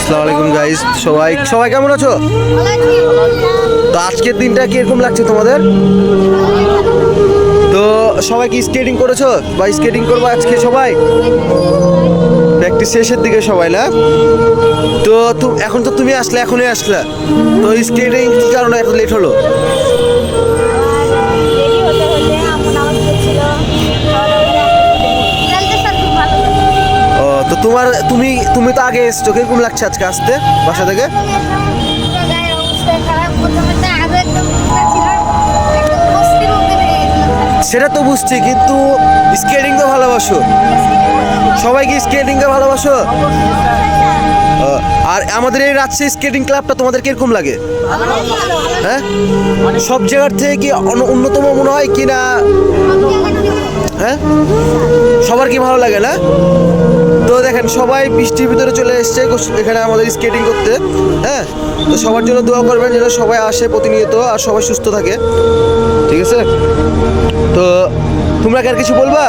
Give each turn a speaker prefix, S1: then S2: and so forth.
S1: আসসালামু আলাইকুম গাইস, সবাই কেমন আছো? তো আজকের দিনটা কিরকম লাগছে তোমাদের? তো সবাই কি স্কেটিং করেছো বা স্কেটিং করবো আজকে সবাই? প্র্যাকটিস শেষের দিকে সবাই না? তো এখন তো তুমি আসলে, এখনই আসলে, তো স্কেটিং কি কারণে এত লেট হলো? ও তো তুমি তো আগে এসছো, কিরকম লাগছে আজকে আসতে বাসা থেকে? সেটা তো বুঝছি, কিন্তু স্কেটিং তো ভালোবাসো, সবাই কি স্কেটিংকে ভালোবাসো? আর আমাদের এই রাজশাহী স্কেটিং ক্লাবটা তোমাদের কিরকম লাগে? হ্যাঁ, সব জায়গার থেকে কি অন্যতম মনে হয় কি না? হ্যাঁ, সবার কি ভালো লাগে না? তো দেখেন, সবাই বৃষ্টির ভিতরে চলে এসছে এখানে আমাদের স্কেটিং করতে। হ্যাঁ, তো সবার জন্য দোয়া করবেন যেন সবাই আসে প্রতিনিয়ত আর সবাই সুস্থ থাকে, ঠিক আছে? তো তোমরা কি আর কিছু বলবা?